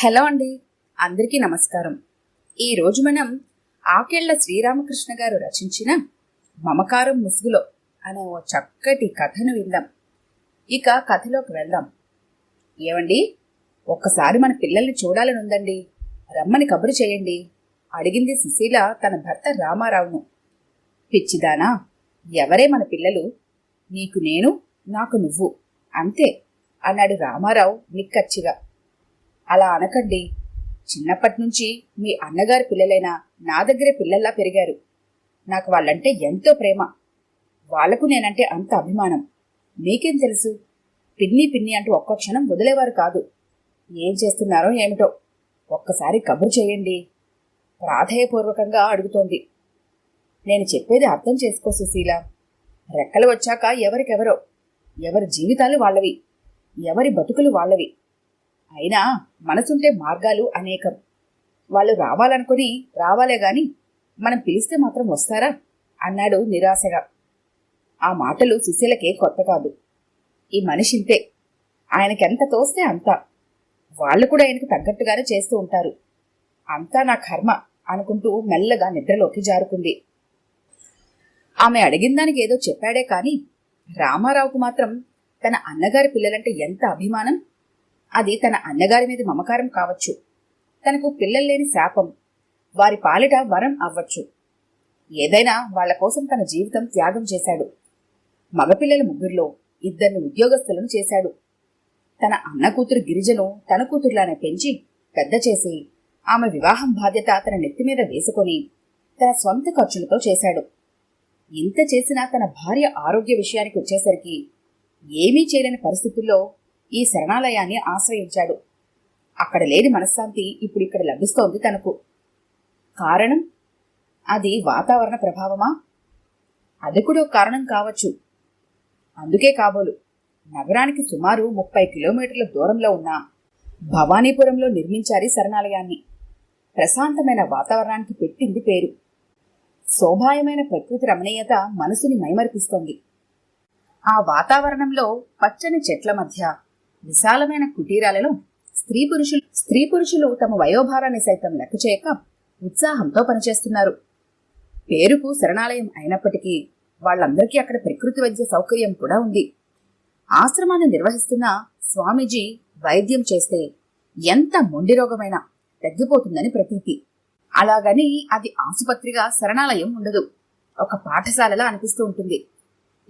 Hello అండి, అందరికీ నమస్కారం. ఈరోజు మనం ఆకెళ్ల శ్రీరామకృష్ణ గారు రచించిన మమకారం ముసుగులో అనే ఓ చక్కటి కథను విందాం. ఇక కథలోకి వెళ్దాం. ఏమండి, ఒక్కసారి మన పిల్లల్ని చూడాలనుందండి, రమ్మని కబురు చేయండి అడిగింది సుశీల తన భర్త రామారావును. పిచ్చిదానా, ఎవరే మన పిల్లలు? నీకు నేను, నాకు నువ్వు, అంతే అన్నాడు రామారావు నిక్కచ్చిగా. అలా అనకండి, చిన్నప్పటి నుంచి మీ అన్నగారి పిల్లలైనా నా దగ్గరే పిల్లల్లా పెరిగారు. నాకు వాళ్ళంటే ఎంతో ప్రేమ, వాళ్లకు నేనంటే అంత అభిమానం. మీకేం తెలుసు? పిన్ని పిన్ని అంటూ ఒక్క క్షణం వదిలేవారు కాదు. ఏం చేస్తున్నారో ఏమిటో, ఒక్కసారి కబురు చేయండి ప్రాధేయపూర్వకంగా అడుగుతోంది. నేను చెప్పేది అర్థం చేసుకో సుశీల. రెక్కలు వచ్చాక ఎవరికెవరో, ఎవరి జీవితాలు వాళ్ళవి, ఎవరి బతుకులు వాళ్ళవి. అయినా మనసుంటే మార్గాలు అనేకం. వాళ్ళు రావాలనుకుని రావాలే గాని మనం పిలిస్తే మాత్రం వస్తారా అన్నాడు నిరాశగా. ఆ మాటలు సుశీలకే కొత్త కాదు. ఈ మనిషింతే, ఆయనకెంత తోస్తే అంతా. వాళ్ళు కూడా ఆయనకు తగ్గట్టుగానే చేస్తూ ఉంటారు. అంతా నా కర్మ అనుకుంటూ మెల్లగా నిద్రలోకి జారుకుంది. ఆమె అడిగిన దానికి ఏదో చెప్పాడే కాని రామారావుకు మాత్రం తన అన్నగారి పిల్లలంటే ఎంత అభిమానం. అది తన అన్నగారి మీద మమకారం కావచ్చు, తనకు పిల్లల్లేని శాపం, వారి పాలిట వరం అవ్వచ్చు. ఏదైనా వాళ్ల కోసం తన జీవితం త్యాగం చేశాడు. మగపిల్లల ముగ్గురిలో ఇద్దరిని ఉద్యోగస్తులను చేశాడు. తన అన్న కూతురు గిరిజను తన కూతురులానే పెంచి పెద్ద చేసి ఆమె వివాహం బాధ్యత తన నెత్తిమీద వేసుకొని తన స్వంత ఖర్చులతో చేశాడు. ఇంత చేసినా తన భార్య ఆరోగ్య విషయానికి వచ్చేసరికి ఏమీ చేయలేని పరిస్థితుల్లో ఈ శరణాలయాన్ని ఆశ్రయించాడు. అక్కడ లేని మనశ్శాంతి ఇప్పుడు ఇక్కడ లభిస్తోంది తనకు. కారణం? అది వాతావరణ ప్రభావమా? అది కూడా కారణం కావచ్చు. అందుకే కాబోలు నగరానికి సుమారు 30 కిలోమీటర్ల దూరంలో ఉన్న భవానీపురంలో నిర్మించారు శరణాలయాన్ని. ప్రశాంతమైన వాతావరణానికి పెట్టింది పేరు. శోభాయమైన ప్రకృతి రమణీయత మనసుని మైమరిపిస్తోంది. ఆ వాతావరణంలో పచ్చని చెట్ల మధ్య విశాలమైన కుటీరాలలో స్త్రీ పురుషులు తమ వయోభారాన్ని సైతం లెక్క చేయక ఉత్సాహంతో పనిచేస్తున్నారు. పేరుకు శరణాలయం అయినప్పటికీ వాళ్ళందరికీ అక్కడ ప్రకృతి వైద్య సౌకర్యం కూడా ఉంది. ఆశ్రమాన్ని నిర్వహిస్తున్న స్వామీజీ వైద్యం చేస్తే ఎంత మొండి రోగమైనా తగ్గిపోతుందని ప్రతీతి. అలాగని అది ఆసుపత్రిగా శరణాలయం ఉండదు, ఒక పాఠశాలలా అనిపిస్తూ ఉంటుంది.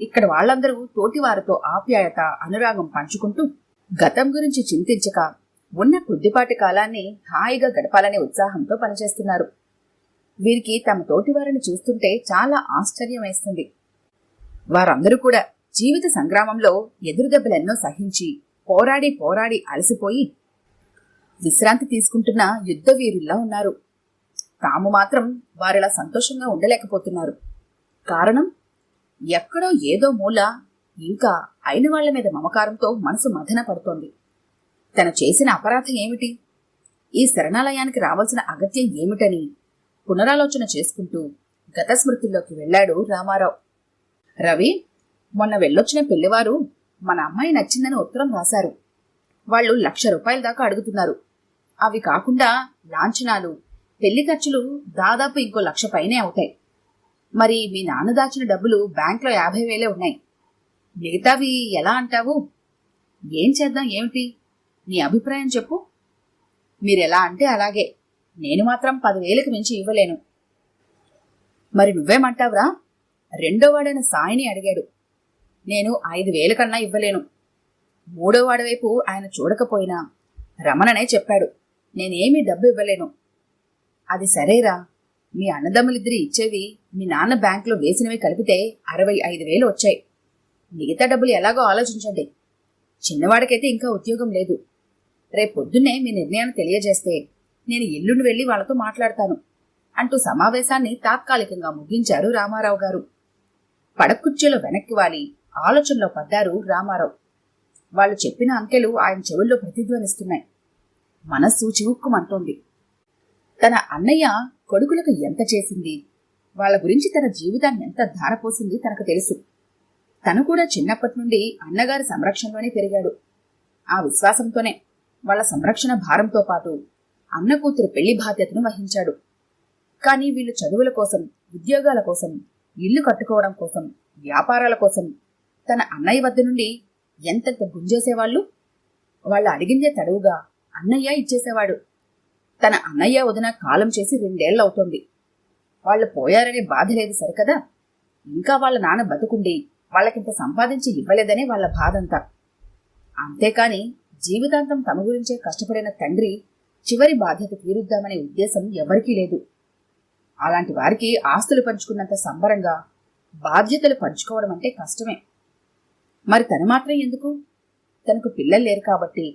ఇక్కడ వాళ్ళందరూ తోటివారితో ఆప్యాయత అనురాగం పంచుకుంటూ గతం గురించి చింతించక ఉన్న కొద్దిపాటి కాలాన్ని హాయిగా గడపాలనే ఉత్సాహంతో పనిచేస్తున్నారు. వీరికి తమ తోటివారిని చూస్తుంటే చాలా ఆశ్చర్యం వేస్తుంది. వారందరూ కూడా జీవిత సంగ్రామంలో ఎదురుదెబ్బలెన్నో సహించి పోరాడి పోరాడి అలసిపోయి విశ్రాంతి తీసుకుంటున్న యుద్ధ వీరుల్లా ఉన్నారు. తాము మాత్రం వారిలా సంతోషంగా ఉండలేకపోతున్నారు. కారణం? ఎక్కడో ఏదో మూల ఇంకా అయిన వాళ్ల మీద మమకారంతో మనసు మదన పడుతోంది. తను చేసిన అపరాధం ఏమిటి? ఈ శరణాలయానికి రావాల్సిన అగత్యం ఏమిటని పునరాలోచన చేసుకుంటూ గత స్మృతుల్లోకి వెళ్లాడు రామారావు. రవి, మొన్న వెళ్ళొచ్చిన పెళ్లివారు మన అమ్మాయి నచ్చిందని ఉత్తరం రాశారు. వాళ్ళు 1,00,000 రూపాయల దాకా అడుగుతున్నారు. అవి కాకుండా లాంఛనాలు, పెళ్లి ఖర్చులు దాదాపు ఇంకో 1,00,000 పైనే అవుతాయి. మరి మీ నాన్న దాచిన డబ్బులు బ్యాంకులో 50,000 ఉన్నాయి. మిగతావి ఎలా అంటావు? ఏం చేద్దాం ఏమిటి? నీ అభిప్రాయం చెప్పు. మీరెలా అంటే అలాగే, నేను మాత్రం 10,000కి మించి ఇవ్వలేను. మరి నువ్వేమంటావురా? రెండోవాడైన సాయిని అడిగాడు. నేను 5,000 కన్నా ఇవ్వలేను. మూడోవాడి వైపు ఆయన చూడకపోయినా రమణనే చెప్పాడు, నేనేమీ డబ్బు ఇవ్వలేను. అది సరేరా, మీ అన్నదమ్ములిద్దరి ఇచ్చేవి మీ నాన్న బ్యాంకులో వేసినవి కలిపితే 65,000 వచ్చాయి. మిగతా డబ్బులు ఎలాగో ఆలోచించండి. చిన్నవాడికైతే ఇంకా ఉద్యోగం లేదు. రేపొద్దున్నే మీ నిర్ణయాన్ని తెలియజేస్తే నేను ఎల్లుండి వెళ్లి వాళ్లతో మాట్లాడతాను అంటూ సమావేశాన్ని తాత్కాలికంగా ముగించారు రామారావు గారు. పడకుర్చీలో వెనక్కి వాలి ఆలోచనలో పడ్డారు రామారావు. వాళ్ళు చెప్పిన అంకెలు ఆయన చెవుల్లో ప్రతిధ్వనిస్తున్నాయి. మనస్సు చివుక్కుమంటోంది. తన అన్నయ్య కొడుకులకు ఎంత చేసింది, వాళ్ళ గురించి తన జీవితాన్ని ఎంత ధారపోసింది తనకు తెలుసు. తను కూడా చిన్నప్పటి నుండి అన్నగారి సంరక్షణలోనే పెరిగాడు. ఆ విశ్వాసంతోనే వాళ్ళ సంరక్షణ భారంతో పాటు అన్న కూతురు పెళ్లి బాధ్యతను వహించాడు. కానీ వీళ్ళు చదువుల కోసం, ఉద్యోగాల కోసం, ఇల్లు కట్టుకోవడం కోసం, వ్యాపారాల కోసం తన అన్నయ్య వద్ద నుండి ఎంతెంత గుంజేసేవాళ్ళు. వాళ్ళు అడిగిందే తడువుగా అన్నయ్య ఇచ్చేసేవాడు. తన అన్నయ్య వదిన కాలం చేసి 2 ఏళ్లవుతోంది. వాళ్ళు పోయారనే బాధ లేదు సరికదా, ఇంకా వాళ్ళ నాన్న బతుకుండి వాళ్ళకింత సంపాదించి ఇవ్వలేదనే వాళ్ళ బాధంతా. అంతేకాని జీవితాంతం తమ గురించే కష్టపడిన తండ్రి చివరి బాధ్యత తీరుద్దామనే ఉద్దేశం ఎవరికీ లేదు. అలాంటి వారికి ఆస్తులు పంచుకున్నంత సంబరంగా బాధ్యతలు పంచుకోవడం అంటే కష్టమే. మరి తను మాత్రం ఎందుకు? తనకు పిల్లలు లేరు కాబట్టి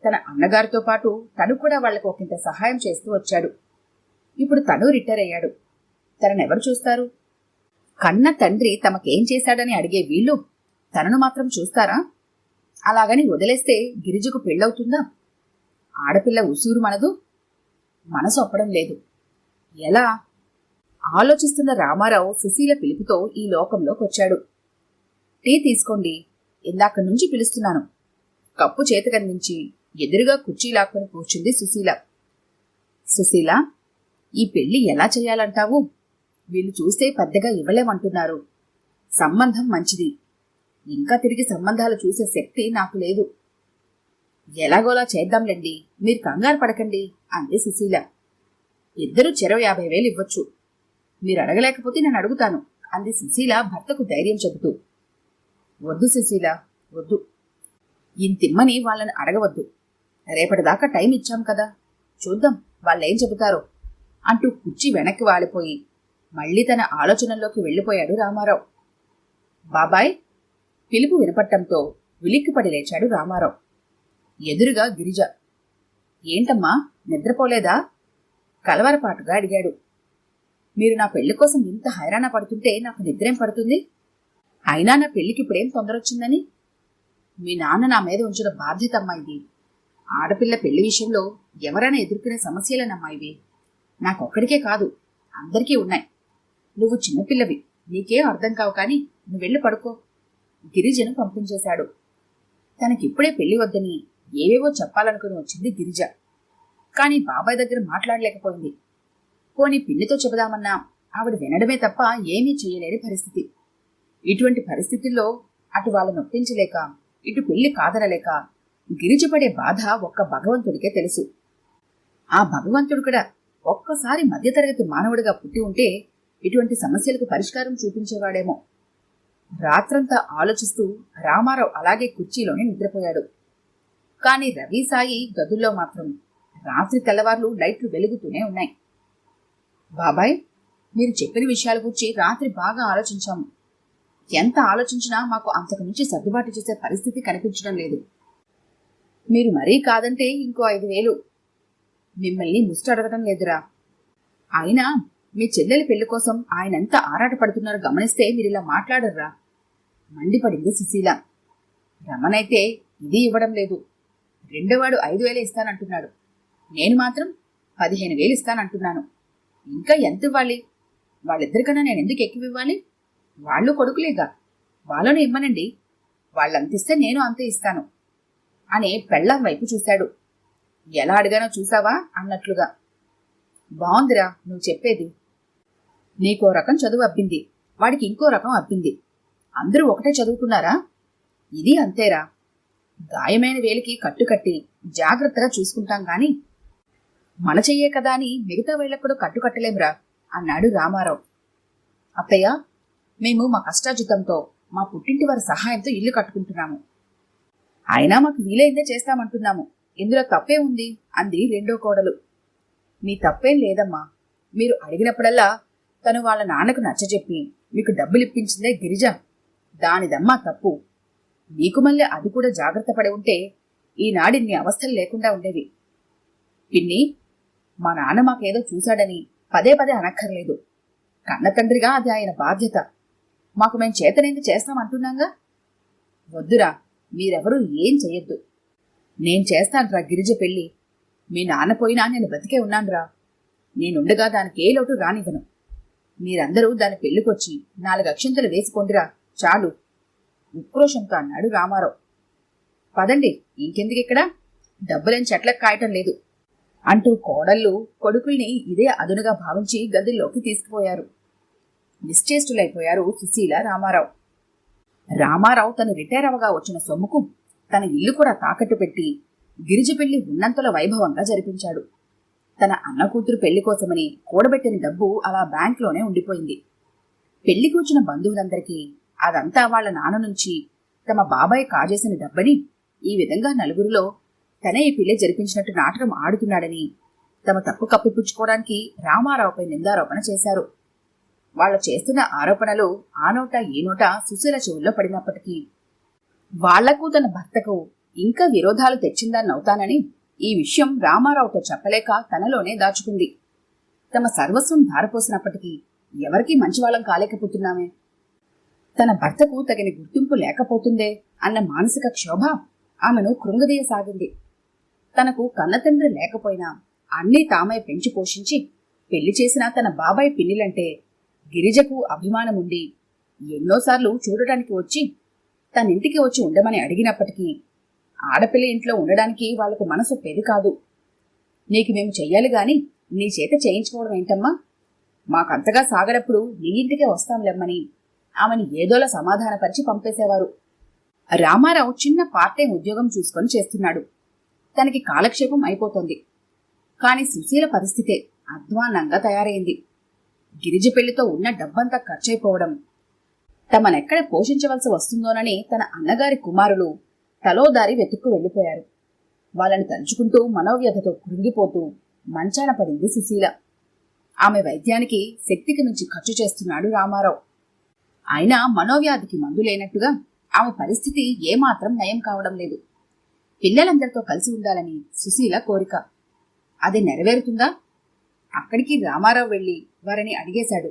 తన అన్నగారితో పాటు తను కూడా వాళ్లకు ఒకంత సహాయం చేస్తూ వచ్చాడు. ఇప్పుడు తను రిటైర్ అయ్యాడు. తననెవరు చూస్తారు? కన్న తండ్రి తమకేం చేశాడని అడిగే వీళ్ళు తనను మాత్రం చూస్తారా? అలాగని వదిలేస్తే గిరిజకు పెళ్ళవుతుందా? ఆడపిల్ల ఉసూరు మనదు. మనసు ఒప్పడం లేదు. ఎలా? ఆలోచిస్తున్న రామారావు సుశీల పిలుపుతో ఈ లోకంలోకి వచ్చాడు. టీ తీసుకోండి, ఇందాక నుంచి పిలుస్తున్నాను. కప్పు చేతకందించి ఎదురుగా కుర్చీ లాక్కొని కూర్చుంది సుశీల. సుశీల, ఈ పెళ్లి ఎలా చెయ్యాలంటావు? వీళ్ళు చూస్తే పెద్దగా ఇవ్వలేమంటున్నారు. సంబంధం మంచిది, ఇంకా తిరిగి సంబంధాలు చూసే శక్తి నాకు లేదు. ఎలాగోలా చేద్దాంలేండి, మీరు కంగారు పడకండి అంది సుశీల. ఇద్దరూ చెరో 50,000 ఇవ్వచ్చు. మీరు అడగలేకపోతే నేను అడుగుతాను అంది సుశీల భర్తకు ధైర్యం చెబుతూ. వద్దు సుశీల, వద్దు. ఇంతిమ్మని వాళ్ళని అడగవద్దు. రేపటిదాకా టైం ఇచ్చాం కదా, చూద్దాం వాళ్ళేం చెబుతారో అంటూ కుర్చీ వెనక్కి వాలిపోయి మళ్లీ తన ఆలోచనల్లోకి వెళ్లిపోయాడు రామారావు. బాబాయ్ పిలుపు వినపట్టంతో ఉలిక్కిపడి లేచాడు రామారావు. ఎదురుగా గిరిజ. ఏంటమ్మా, నిద్రపోలేదా? కలవరపాటుగా అడిగాడు. మీరు నా పెళ్లి కోసం ఇంత హైరాణ పడుతుంటే నాకు నిద్రేం పడుతుంది? అయినా నా పెళ్లికిప్పుడేం తొందరొచ్చిందని? మీ నాన్న నా మీద ఉంచిన బాధ్యత అమ్మా ఇది. ఆడపిల్ల పెళ్లి విషయంలో ఎవరైనా ఎదుర్కొనే సమస్యలేనమ్మా ఇవి. నాకొక్కడికే కాదు, అందరికీ ఉన్నాయి. నువ్వు చిన్నపిల్లవి, నీకేం అర్థం కావు, కానీ నువ్వెళ్ళి పడుకో. గిరిజను పంపించేశాడు. తనకిప్పుడే పెళ్లి వద్దని ఏవేవో చెప్పాలనుకుని వచ్చింది గిరిజ. కాని బాబాయ్ దగ్గర మాట్లాడలేకపోయింది. పోనీ పిన్నితో చెబుదామన్నా ఆవిడ వినడమే తప్ప ఏమీ చెయ్యలేని పరిస్థితి. ఇటువంటి పరిస్థితుల్లో అటు వాళ్ళ నొప్పించలేక, ఇటు పెళ్లి కాదనలేక గిరిజ పడే బాధ ఒక్క భగవంతుడికే తెలుసు. ఆ భగవంతుడు కూడా ఒక్కసారి మధ్యతరగతి మానవుడిగా పుట్టి ఉంటే ఇటువంటి సమస్యలకు పరిష్కారం చూపించేవాడేమో. రాత్రంతా ఆలోచిస్తూ రామారావు అలాగే కుర్చీలోనే నిద్రపోయాడు. కాని రవి, సాయి గదుల్లో మాత్రం రాత్రి తెల్లవార్లు లైట్లు వెలుగుతూనే ఉన్నాయి. బాబాయ్, మీరు చెప్పిన విషయాల గురించి రాత్రి బాగా ఆలోచించాము. ఎంత ఆలోచించినా మాకు అంతకు మించి సర్దుబాటు చేసే పరిస్థితి కనిపించడం లేదు. మీరు మరీ కాదంటే ఇంకో 5,000. మిమ్మల్ని ముష్టి అడగటం లేదురా. అయినా మీ చెల్లెలి పెళ్లి కోసం ఆయన ఎంత ఆరాటపడుతున్నారో గమనిస్తే మీరిలా మాట్లాడర్రా మండిపడింది సుశీల. రమణైతే ఇది ఇవ్వడం లేదు. రెండోవాడు 5,000 ఇస్తానంటున్నాడు. నేను మాత్రం 15,000 ఇస్తానంటున్నాను. ఇంకా ఎంత ఇవ్వాలి? వాళ్ళిద్దరికన్నా నేనెందుకు ఎక్కువివ్వాలి? వాళ్ళు కొడుకులేగా, వాళ్ళను ఇమ్మనండి. వాళ్ళంతిస్తే నేను అంతే ఇస్తాను అని పెళ్ళాం వైపు చూశాడు. ఎలా అడిగానో చూసావా అన్నట్లుగా. బావుందిరా నువ్వు చెప్పేది. నీకో రకం చదువు అబ్బింది, వాడికి ఇంకో రకం అబ్బింది. అందరూ ఒకటే చదువుకున్నారా? ఇది అంతేరా. గాయమైన వేలికి కట్టుకట్టి జాగ్రత్తగా చూసుకుంటాం గాని మన చెయ్యే కదా అని మిగతా వేళ్లకు కూడా కట్టుకట్టలేంరా అన్నాడు రామారావు. అత్తయ్య, మేము మా కష్టార్జితంతో మా పుట్టింటి వారి సహాయంతో ఇల్లు కట్టుకుంటున్నాము. అయినా మాకు వీలైందే చేస్తామంటున్నాము. ఇందులో తప్పే ఉంది అంది రెండో కోడలు. మీ తప్పేం లేదమ్మా. మీరు అడిగినప్పుడల్లా తను వాళ్ళ నాన్నకు నచ్చజెప్పి మీకు డబ్బులిప్పించిందే గిరిజ. దానిదమ్మా తప్పు. నీకు మళ్ళీ అది కూడా జాగ్రత్త పడి ఉంటే ఈనాడిన్ని అవస్థలు లేకుండా ఉండేవి. పిన్ని, మా నాన్న మాకేదో చూశాడని పదే పదే అనక్కర్లేదు. కన్న తండ్రిగా అది ఆయన బాధ్యత. మాకు మేం చేతనేంది చేస్తామంటున్నాగా. వద్దురా, మీరెవరూ ఏం చెయ్యొద్దు. నేను చేస్తానురా గిరిజ పెళ్ళి. మీ నాన్న పోయినా నేను బతికే ఉన్నానురా. నేనుండగా దానికి ఏ లోటు రానివ్వను. మీరందరూ దాని పెళ్లికొచ్చి 4 అక్షంతలు వేసుకోండిరా చాలు ఉక్రోషంతో అన్నాడు రామారావు. పదండి, ఇంకెందుకిక్కడ? డబ్బులేం చెట్లకు కాయటం లేదు అంటూ కోడళ్ళు కొడుకుల్ని ఇదే అదునుగా భావించి గదిలోకి తీసుకుపోయారు. నిశ్చేష్టులైపోయారు సుశీల, రామారావు. రామారావు తను రిటైర్ అవగా వచ్చిన సొమ్ముకు తన ఇల్లు కూడా తాకట్టు పెట్టి గిరిజ పెళ్లి ఉన్నంతలో వైభవంగా జరిపించాడు. తన అన్న కూతురు పెళ్లి కోసమని కూడబెట్టిన డబ్బు అలా బ్యాంకులోనే ఉండిపోయింది. పెళ్లికి వచ్చిన బంధువులందరికీ అదంతా వాళ్ల నాన్న నుంచి తమ బాబాయ్ కాజేసిన డబ్బని, ఈ విధంగా నలుగురిలో తనే ఈ పెళ్లి జరిపించినట్టు నాటకం ఆడుతున్నాడని తమ తప్పు కప్పిపుచ్చుకోవడానికి రామారావుపై నిందారోపణ చేశారు. వాళ్ళు చేస్తున్న ఆరోపణలు ఆ నోట ఈ నోట సుశీల చెవుల్లో పడినప్పటికీ వాళ్లకు తన భర్తకు ఇంకా విరోధాలు తెచ్చిందాన్నవుతానని ఈ విషయం రామారావుతో చెప్పలేక తనలోనే దాచుకుంది. తమ సర్వస్వం ధారపోసినప్పటికీ ఎవరికీ మంచివాళ్ళం కాలేకపోతున్నామే, తన భర్తకు తగిన గుర్తింపు లేకపోతుందే అన్న మానసిక క్షోభ ఆమెను కృంగదీయసాగింది. తనకు కన్నతండ్రి లేకపోయినా అన్నీ తామే పెంచి పోషించి పెళ్లి చేసిన తన బాబాయ్ పిన్నిలంటే గిరిజకు అభిమానముండి ఎన్నోసార్లు చూడటానికి వచ్చి తనింటికి వచ్చి ఉండమని అడిగినప్పటికీ ఆడపిల్ల ఇంట్లో ఉండడానికి వాళ్లకు మనసు పెది కాదు. నీకు మేము చెయ్యాలి గాని నీ చేత చేయించుకోవడం ఏంటమ్మా, మాకంతగా సాగడప్పుడు నీ ఇంటికే వస్తాంలేమ్మని ఆమెను ఏదోలా సమాధానపరిచి పంపేసేవారు. రామారావు చిన్న పార్ట్ టైం ఉద్యోగం చూసుకొని చేస్తున్నాడు. తనకి కాలక్షేపం అయిపోతోంది. కాని సుశీల పరిస్థితే అధ్వాన్నంగా తయారైంది. గిరిజ పెళ్లితో ఉన్న డబ్బంతా ఖర్చయిపోవడం, తమనెక్కడ పోషించవలసి వస్తుందోనని తన అన్నగారి కుమారులు తలోదారి వెతుక్కు వెళ్లిపోయారు. వాళ్ళని తలుచుకుంటూ మనోవ్యధతో కృంగిపోతూ మంచాన పడింది సుశీల. ఆమె వైద్యానికి శక్తికి మించి ఖర్చు చేస్తున్నాడు రామారావు. అయినా మనోవ్యాధికి మందు లేనట్టుగా ఆమె పరిస్థితి ఏమాత్రం నయం కావడం లేదు. పిల్లలందరితో కలిసి ఉండాలని సుశీల కోరిక. అది నెరవేరుతుందా? అక్కడికి రామారావు వెళ్లి వారిని అడిగేశాడు.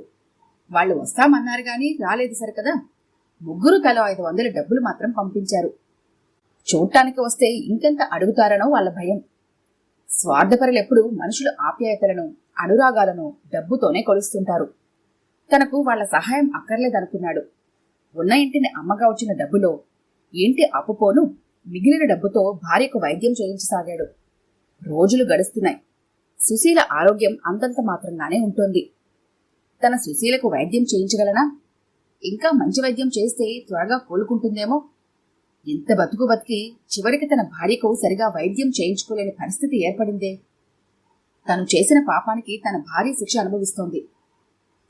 వాళ్ళు వస్తామన్నారు గాని రాలేదు సరికదా. ముగ్గురు తలో 500 డబ్బులు మాత్రం పంపించారు. చూడటానికి వస్తే ఇంకెంత అడుగుతారనో వాళ్ళ భయం. స్వార్థపరులెప్పుడు మనుషుల ఆప్యాయతలను, అనురాగాలను డబ్బుతోనే కొలుస్తుంటారు. తనకు వాళ్ల సహాయం అక్కర్లేదనుకున్నాడు. ఉన్న ఇంటిని అమ్మగా వచ్చిన డబ్బులో ఇంటి అప్పుపోను మిగిలిన డబ్బుతో భార్యకు వైద్యం చేయించసాగాడు. రోజులు గడుస్తున్నాయి. సుశీల ఆరోగ్యం అంతంత మాత్రంగానే ఉంటోంది. తన సుశీలకు వైద్యం చేయించగలనా? ఇంకా మంచి వైద్యం చేస్తే త్వరగా కోలుకుంటుందేమో. ఎంత బతుకు బతికి చివరికి తన భార్యకు సరిగా వైద్యం చేయించుకోలేని పరిస్థితి ఏర్పడిందే. తను చేసిన పాపానికి తన భార్య శిక్ష అనుభవిస్తోంది.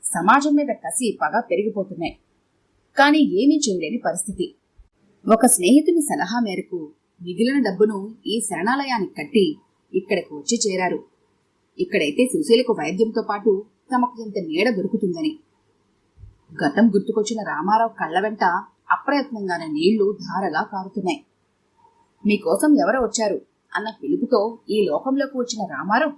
సమాజం మీద కసి పగ పెరిగిపోతున్నాయి. కాని ఏమీ చేయలేని పరిస్థితి. ఒక స్నేహితుని సలహా మేరకు మిగిలిన డబ్బును ఈ శరణాలయానికి కట్టి ఇక్కడికి వచ్చి చేరారు. ఇక్కడైతే సుశీలకు వైద్యంతో పాటు తమకు ఇంత నీడ దొరుకుతుందని. గతం గుర్తుకొచ్చిన రామారావు కళ్ల వెంట అప్రయత్నంగానే నీళ్లు ధారగా కారుతున్నాయి. మీకోసం ఎవరో వచ్చారు అన్న పిలుపుతో ఈ లోకంలోకి వచ్చిన రామారావు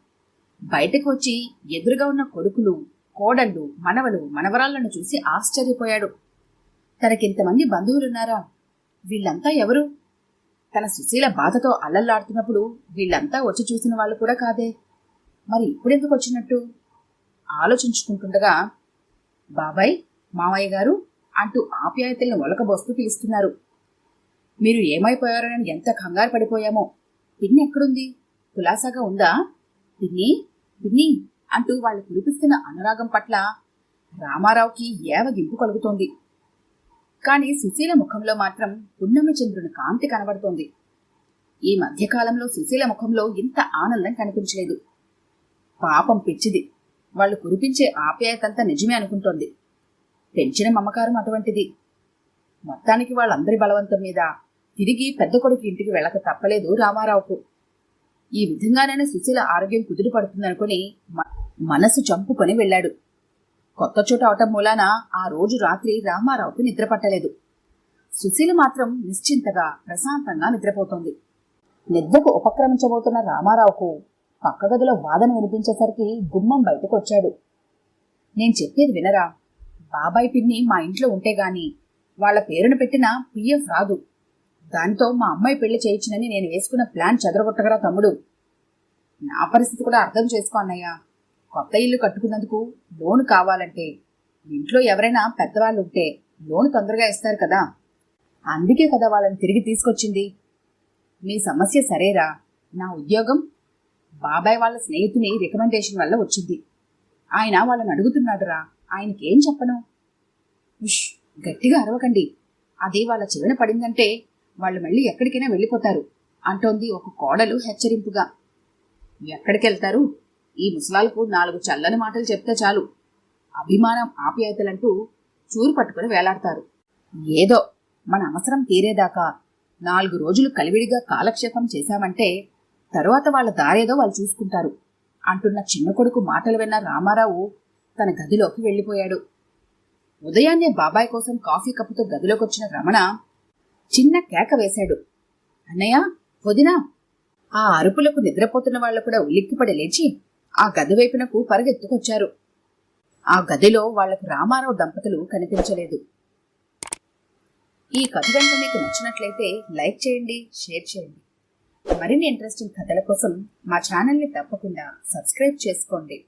బయటకు వచ్చి ఎదురుగా ఉన్న కొడుకులు, కోడళ్ళు, మనవలు, మనవరాళ్లను చూసి ఆశ్చర్యపోయాడు. తనకింతమంది బంధువులున్నారా? వీళ్ళంతా ఎవరు? తన సుశీల బాధతో అల్లల్లాడుతున్నప్పుడు వీళ్ళంతా వచ్చి చూసిన వాళ్ళు కూడా కాదే. మరి ఇప్పుడెందుకు వచ్చినట్టు ఆలోచించుకుంటుండగా బాబాయ్, మావయ్య గారు అంటూ ఆప్యాయతల్ని ఒలకబోస్తూ పిలుస్తున్నారు. మీరు ఏమైపోయారోనని ఎంత కంగారు పడిపోయామో. పిన్ని ఎక్కడుంది? కులాసాగా ఉందా? పిన్ని పిన్ని అంటూ వాళ్ళు కురిపిస్తున్న అనురాగం పట్ల రామారావుకి ఏవగింపు కలుగుతోంది. కాని సుశీల ముఖంలో మాత్రం పున్నమి చంద్రుని కాంతి కనబడుతోంది. ఈ మధ్యకాలంలో సుశీల ముఖంలో ఇంత ఆనందం కనిపించలేదు. పాపం పిచ్చిది. వాళ్ళు కురిపించే ఆప్యాయతంతా నిజమే అనుకుంటోంది. పెంచిన మమకారం అటువంటిది. మొత్తానికి వాళ్ళందరి బలవంతం మీద తిరిగి పెద్ద కొడుకు ఇంటికి వెళ్ళక తప్పలేదు రామారావుకు. ఈ విధంగానైనా సుశీల ఆరోగ్యం కుదురు పడుతుందనుకుని మనసు చంపుకొని వెళ్లాడు. కొత్త చోట అవటం మూలాన ఆ రోజు రాత్రి రామారావుకు నిద్ర పట్టలేదు. సుశీల మాత్రం నిశ్చింతగా ప్రశాంతంగా నిద్రపోతోంది. నిద్రకు ఉపక్రమించబోతున్న రామారావుకు పక్క గదిలో వాదన వినిపించేసరికి గుమ్మం బయటకు వచ్చాడు. నేను చెప్పేది వినరా? బాబాయ్ పిన్ని మా ఇంట్లో ఉంటే గాని వాళ్ల పేరును పెట్టిన పిఎఫ్ రాదు. దానితో మా అమ్మాయి పెళ్లి చేయించినని నేను వేసుకున్న ప్లాన్ చెదరగొట్టగరా తమ్ముడు. నా పరిస్థితి కూడా అర్థం చేసుకో అన్నయ్య. కొత్త ఇల్లు కట్టుకున్నందుకు లోను కావాలంటే ఇంట్లో ఎవరైనా పెద్దవాళ్ళు ఉంటే లోను తొందరగా ఇస్తారు కదా. అందుకే కదా వాళ్ళని తిరిగి తీసుకొచ్చింది. మీ సమస్య సరేరా, నా ఉద్యోగం బాబాయ్ వాళ్ళ స్నేహితుని రికమెండేషన్ వల్ల వచ్చింది. ఆయన వాళ్ళని అడుగుతున్నాడురా, ఆయనకేం చెప్పను? ఉష్, గట్టిగా అరవకండి. అది వాళ్ళ చెవిన పడిందంటే వాళ్ళు మళ్ళీ ఎక్కడికైనా వెళ్ళిపోతారు అంటోంది ఒక కోడలు హెచ్చరింపుగా. ఎక్కడికెళ్తారు? ఈ ముసలాలకు 4 చల్లని మాటలు చెప్తే చాలు, అభిమానం ఆప్యాయతలంటూ చూరు పట్టుకుని వేలాడతారు. ఏదో మన అవసరం తీరేదాకా 4 రోజులు కలివిడిగా కాలక్షేపం చేశామంటే తరువాత వాళ్ళ దారేదో వాళ్ళు చూసుకుంటారు అంటున్న చిన్న కొడుకు మాటలు విన్న రామారావు తన గదిలోకి వెళ్ళిపోయాడు. ఉదయాన్నే బాబాయ్ కోసం కాఫీ కప్పుతో గదిలోకొచ్చిన రమణ చిన్న కేక వేశాడు. అన్నయ్య, వదినా! ఆ అరుపులకు నిద్రపోతున్న వాళ్ళు కూడా ఉలిక్కిపడి లేచి ఆ గది వైపునకు పరిగెత్తుకొచ్చారు. ఆ గదిలో వాళ్లకు రామారావు దంపతులు కనిపించలేదు. ఈ కథ కనుక మీకు నచ్చినట్లయితే లైక్ చేయండి, షేర్ చేయండి. మరిన్ని ఇంట్రెస్టింగ్ కథల కోసం మా ఛానల్ని తప్పకుండా సబ్స్క్రైబ్ చేసుకోండి.